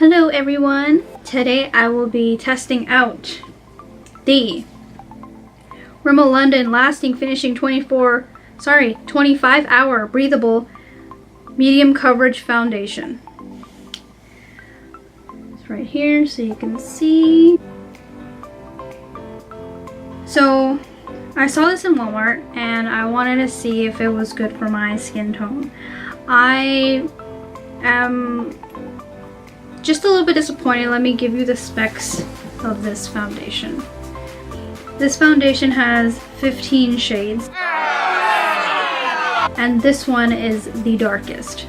Hello everyone! Today I will be testing out the Rimmel London Lasting Finishing 25 Hour Breathable Medium Coverage Foundation. It's right here so you can see. So I saw this in Walmart and I wanted to see if it was good for my skin tone. I am just a little bit disappointed. Let me give you the specs of this foundation. This foundation has 15 shades and this one is the darkest.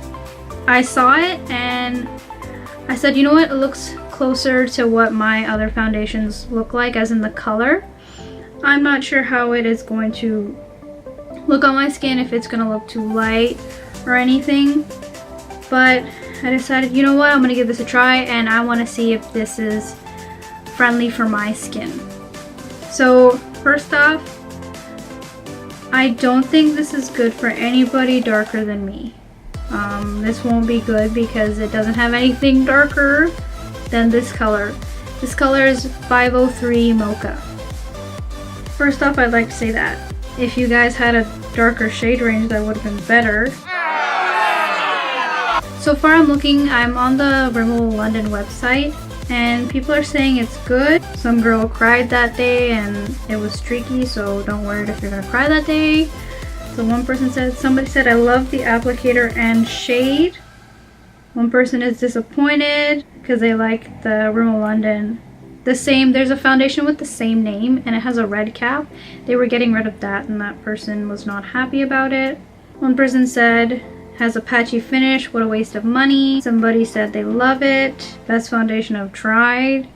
I saw it and I said, you know what, it looks closer to what my other foundations look like, as in the color. I'm not sure how it is going to look on my skin, if it's going to look too light or anything, but I decided, you know what, I'm going to give this a try and I want to see if this is friendly for my skin. So first off, I don't think this is good for anybody darker than me. This won't be good because it doesn't have anything darker than this color. This color is 503 Mocha. First off, I'd like to say that if you guys had a darker shade range, that would have been better. So far I'm on the Rimmel London website and people are saying it's good. Some girl cried that day and it was streaky, so don't worry if you're gonna cry that day. So somebody said, I love the applicator and shade. One person is disappointed because they like the Rimmel London. There's a foundation with the same name and it has a red cap. They were getting rid of that and that person was not happy about it. One person said, has a patchy finish, what a waste of money. Somebody said they love it, best foundation I've tried.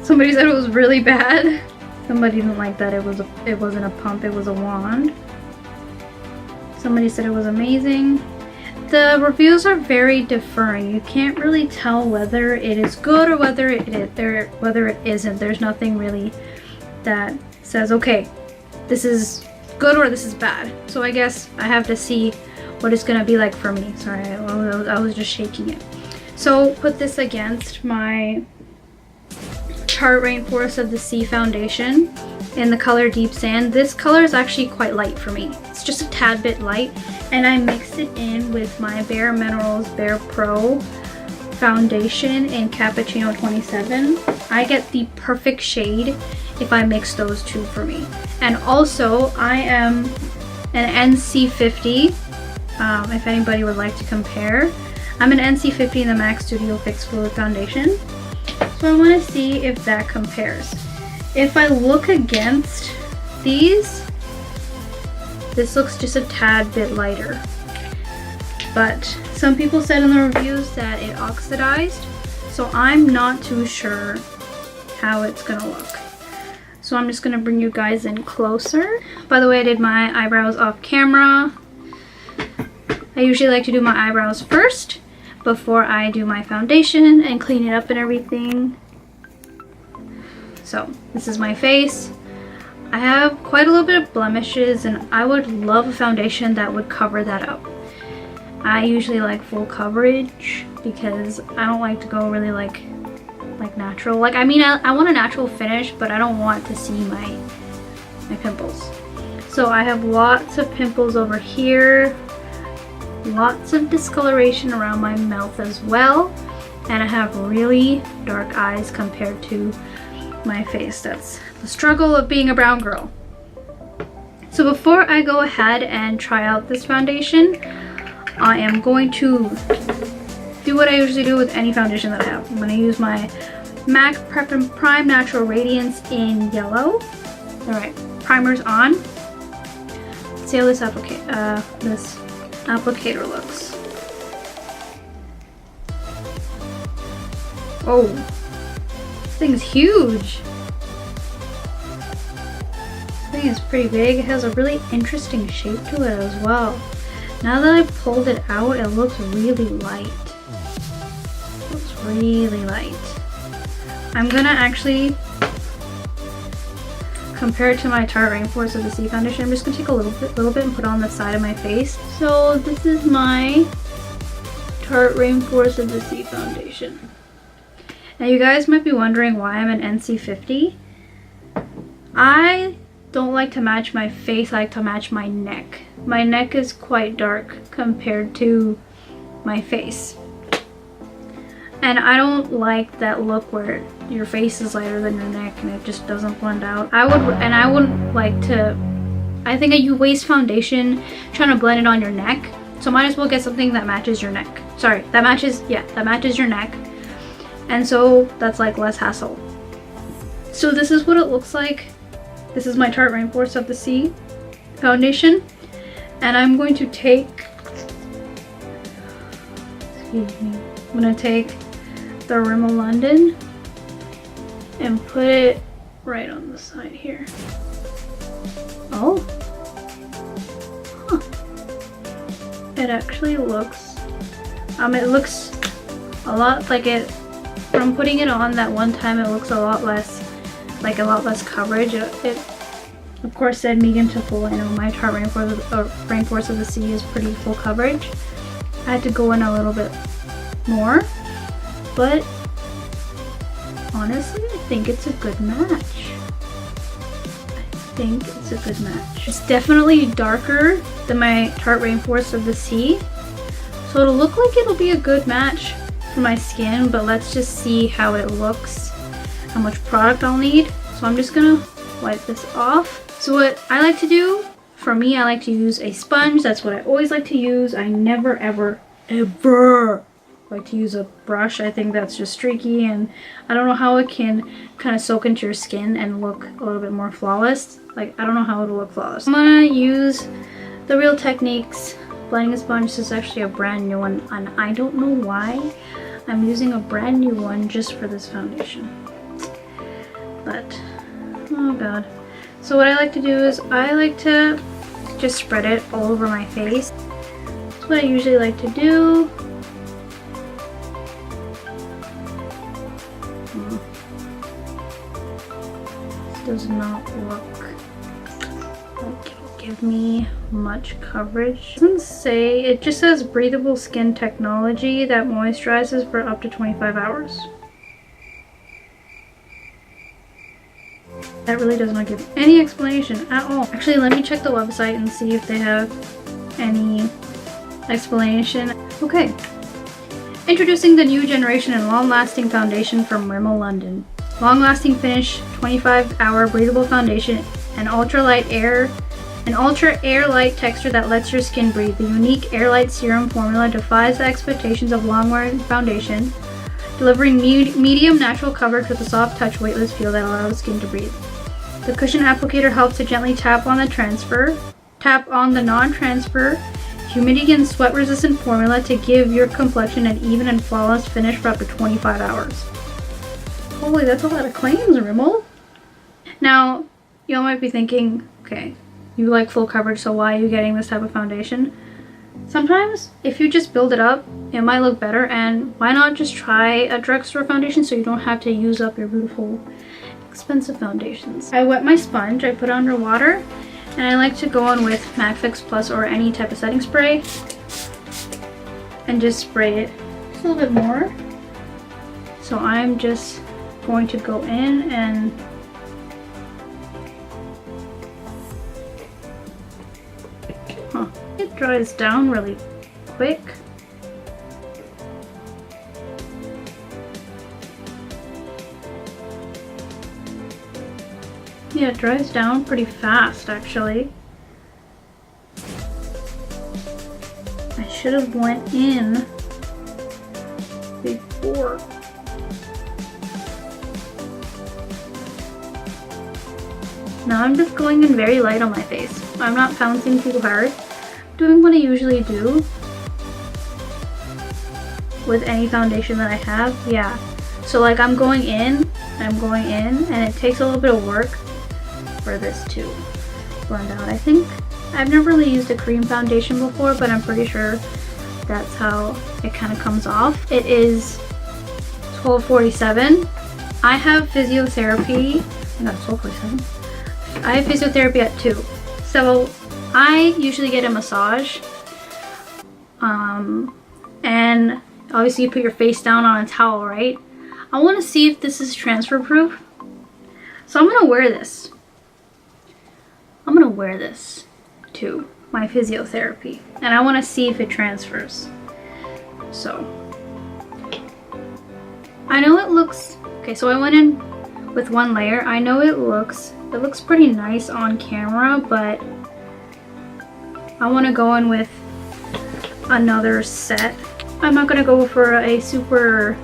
Somebody said it was really bad. Somebody didn't like that it wasn't a pump, it was a wand. Somebody said it was amazing. The reviews are very differing. You can't really tell whether it is good or whether it isn't. There's nothing really that says, okay, this is good or this is bad. So I guess I have to see what it's gonna be like for me. Sorry, I was just shaking it. So put this against my Tarte Rainforest of the Sea foundation in the color Deep Sand. This color is actually quite light for me. It's just a tad bit light, and I mixed it in with my Bare Minerals Bare Pro foundation in Cappuccino 27. I get the perfect shade if I mix those two for me. And also I am an NC50, if anybody would like to compare. I'm an NC50 in the MAC Studio Fix Fluid Foundation. So I want to see if that compares. If I look against these, this looks just a tad bit lighter. But some people said in the reviews that it oxidized, so I'm not too sure how it's gonna look. So I'm just gonna bring you guys in closer. By the way, I did my eyebrows off camera. I usually like to do my eyebrows first before I do my foundation and clean it up and everything. So this is my face. I have quite a little bit of blemishes and I would love a foundation that would cover that up. I usually like full coverage because I don't like to go really like natural. Like, I mean, I want a natural finish, but I don't want to see my pimples. So I have lots of pimples over here, lots of discoloration around my mouth as well, and I have really dark eyes compared to my face. That's the struggle of being a brown girl. So before I go ahead and try out this foundation, I am going to do what I usually do with any foundation that I have. I'm going to use my MAC Prep and Prime Natural Radiance in yellow. Alright, primer's on. Let's see how this applicator looks. Oh, this thing's huge. This thing is pretty big. It has a really interesting shape to it as well. Now that I pulled it out, it looks really light. It looks really light. I'm gonna actually compare it to my Tarte Rainforest of the Sea foundation. I'm just gonna take a little bit and put it on the side of my face. So this is my Tarte Rainforest of the Sea foundation. Now you guys might be wondering why I'm an NC50. I don't like to match my face, I like to match my neck. My neck is quite dark compared to my face. And I don't like that look where your face is lighter than your neck and it just doesn't blend out. I wouldn't like to, I think you waste foundation trying to blend it on your neck. So might as well get something that matches your neck. Sorry, that matches your neck. And so that's like less hassle. So this is what it looks like. This is my Tarte Rainforest of the Sea foundation. And I'm going to take, excuse me, I'm going to take the Rimmel London and put it right on the side here. Oh. Huh. It actually looks, it looks a lot like it, from putting it on that one time, it looks a lot less, like a lot less coverage. It of course said medium to full. I know my Tarte Rainforest of the Sea is pretty full coverage. I had to go in a little bit more, but honestly, I think it's a good match. It's definitely darker than my Tarte Rainforest of the Sea, so it'll look like it'll be a good match for my skin, but let's just see how it looks, how much product I'll need. So I'm just gonna wipe this off. So what I like to do, for me, I like to use a sponge. That's what I always like to use. I never ever like to use a brush. I think that's just streaky and I don't know how it can kind of soak into your skin and look a little bit more flawless. Like, I don't know how it'll look flawless. I'm gonna use the Real Techniques blending sponge. This is actually a brand new one and I don't know why I'm using a brand new one just for this foundation. But, oh god. So what I like to do is I like to just spread it all over my face. That's what I usually like to do. This does not look like it'll give me much coverage. It doesn't say, it just says breathable skin technology that moisturizes for up to 25 hours. That really does not give any explanation at all. Actually, let me check the website and see if they have any explanation. Okay. Introducing the new generation and long-lasting foundation from Rimmel London. Long-lasting finish, 25-hour breathable foundation, an ultra air-light texture that lets your skin breathe. The unique air-light serum formula defies the expectations of long-wearing foundation, delivering medium natural coverage with a soft touch, weightless feel that allows skin to breathe. The cushion applicator helps to gently tap on the non-transfer, humidity and sweat-resistant formula to give your complexion an even and flawless finish for up to 25 hours. Holy, that's a lot of claims, Rimmel. Now, you might be thinking, okay, you like full coverage, so why are you getting this type of foundation? Sometimes, if you just build it up, it might look better, and why not just try a drugstore foundation so you don't have to use up your beautiful, expensive foundations. I wet my sponge, I put it under water, and I like to go in with MAC Fix Plus or any type of setting spray, and just spray it just a little bit more. So I'm just going to go in and it dries down really quick. Yeah, it dries down pretty fast actually. I should have went in before. Now I'm just going in very light on my face. I'm not pouncing too hard. Doing what I usually do with any foundation that I have. Yeah. So like I'm going in, and it takes a little bit of work for this to blend out. I think I've never really used a cream foundation before, but I'm pretty sure that's how it kind of comes off. It is 12:47. I have physiotherapy. No, 12:47. I have physiotherapy at 2. So I usually get a massage and obviously you put your face down on a towel, right? I want to see if this is transfer proof. So I'm going to wear this. I'm going to wear this to my physiotherapy, and I want to see if it transfers. So I know it looks okay. So I went in with one layer. I know it looks pretty nice on camera, but I want to go in with another set. I'm not gonna go for a super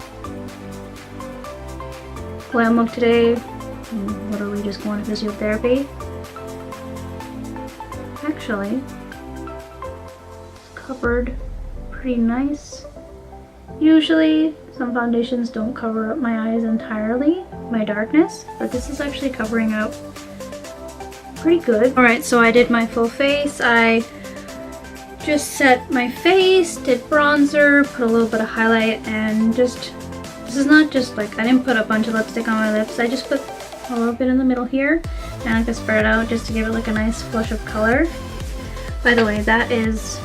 glam look today. Literally just going to physiotherapy. Actually, it's covered pretty nice. Usually some foundations don't cover up my eyes entirely, my darkness, but this is actually covering up pretty good. Alright, so I did my full face. I just set my face, did bronzer, put a little bit of highlight, and just, this is not just like, I didn't put a bunch of lipstick on my lips, I just put a little bit in the middle here, and I can spread it out just to give it like a nice flush of color. By the way, that is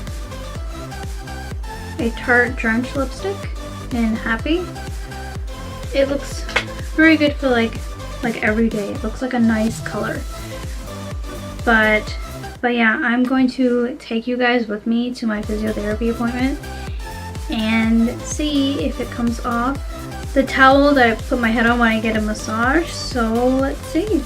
a Tarte Drenched lipstick in Happy. It looks very good for like every day. It looks like a nice color. But yeah, I'm going to take you guys with me to my physiotherapy appointment and see if it comes off the towel that I put my head on when I get a massage. So let's see.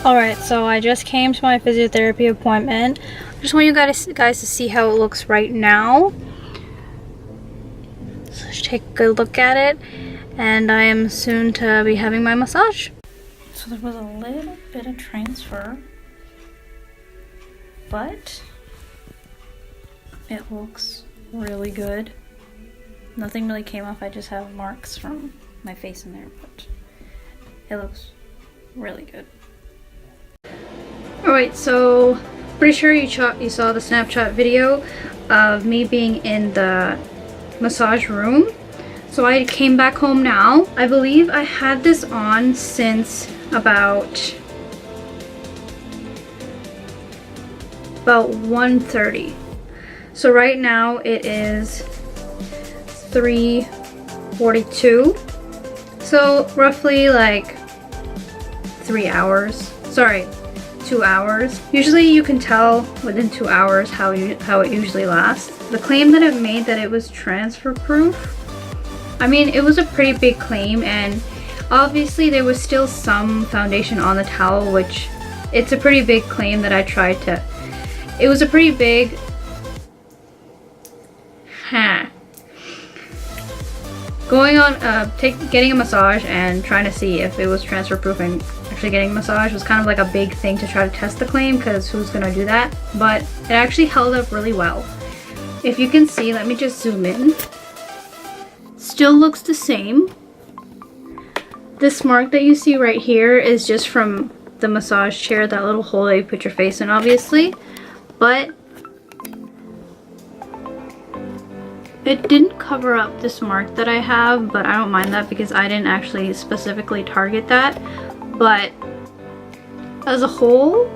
Alright, so I just came to my physiotherapy appointment. I just want you guys to see how it looks right now. So let's take a good look at it, and I am soon to be having my massage. So there was a little bit of transfer, but it looks really good. Nothing really came off. I just have marks from my face in there, but it looks really good. Alright, so pretty sure you saw the Snapchat video of me being in the massage room. So I came back home now. I believe I had this on since about 1:30. So right now it is 3:42. So roughly like 3 hours. Sorry, 2 hours. Usually you can tell within 2 hours how it usually lasts. The claim that it made that it was transfer proof, I mean, it was a pretty big claim, and obviously there was still some foundation on the towel, which it's a pretty big claim that I tried to, it was a pretty big, going on, getting a massage and trying to see if it was transfer proof and actually getting a massage was kind of like a big thing to try to test the claim, because who's gonna do that? But it actually held up really well. If you can see, let me just zoom in. Still looks the same. This mark that you see right here is just from the massage chair, that little hole that you put your face in, obviously. But it didn't cover up this mark that I have, but I don't mind that because I didn't actually specifically target that. But as a whole,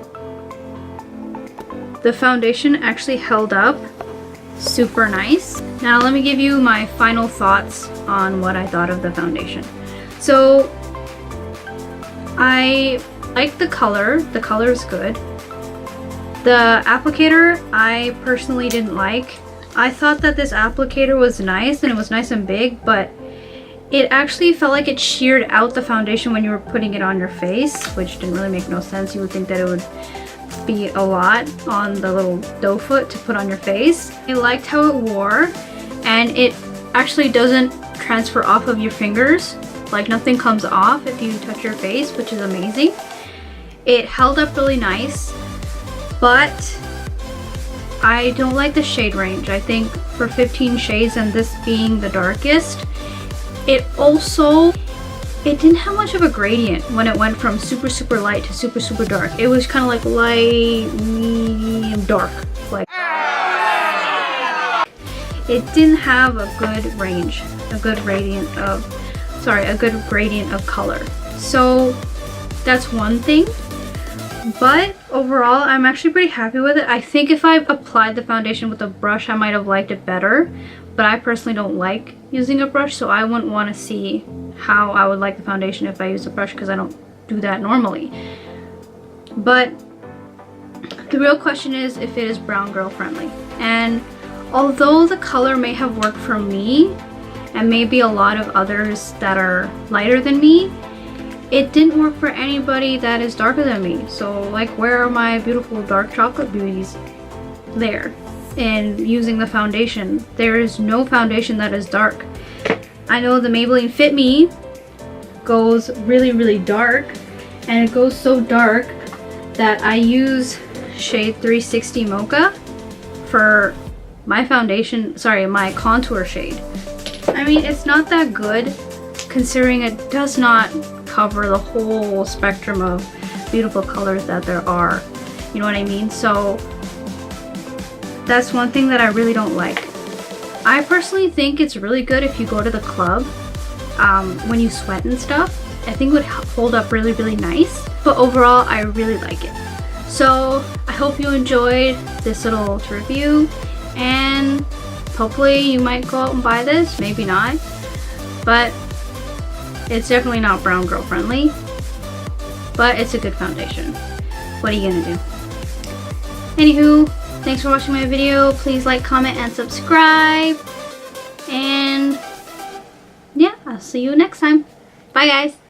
the foundation actually held up super nice. Now let me give you my final thoughts on what I thought of the foundation. So I like the color. The color is good. The applicator I personally didn't like. I thought that this applicator was nice and it was nice and big, but it actually felt like it sheared out the foundation when you were putting it on your face, which didn't really make no sense. You would think that it would be a lot on the little doe foot to put on your face. I liked how it wore, and it actually doesn't transfer off of your fingers. Like, nothing comes off if you touch your face, which is amazing. It held up really nice, but I don't like the shade range. I think for 15 shades and this being the darkest, it didn't have much of a gradient when it went from super light to super dark. It was kind of like light, medium, dark. Like, it didn't have a good range, a good gradient of color. So that's one thing. But overall, I'm actually pretty happy with it. I think if I applied the foundation with a brush, I might have liked it better. but I personally don't like using a brush, so I wouldn't want to see how I would like the foundation if I use a brush, because I don't do that normally. But the real question is if it is brown girl friendly. And although the color may have worked for me and maybe a lot of others that are lighter than me, it didn't work for anybody that is darker than me. So like, where are my beautiful dark chocolate beauties? There. And using the foundation, there is no foundation that is dark. I know the Maybelline Fit Me goes really dark, and it goes so dark that I use shade 360 Mocha for my foundation, sorry, my contour shade. I mean, it's not that good considering it does not cover the whole spectrum of beautiful colors that there are. You know what I mean? So that's one thing that I really don't like. I personally think it's really good if you go to the club when you sweat and stuff. I think it would hold up really nice. But overall, I really like it. So I hope you enjoyed this little review, and hopefully you might go out and buy this, maybe not. But it's definitely not brown girl friendly, but it's a good foundation. What are you gonna do? Anywho, thanks for watching my video. Please like, comment, and subscribe. And yeah, I'll see you next time. Bye guys.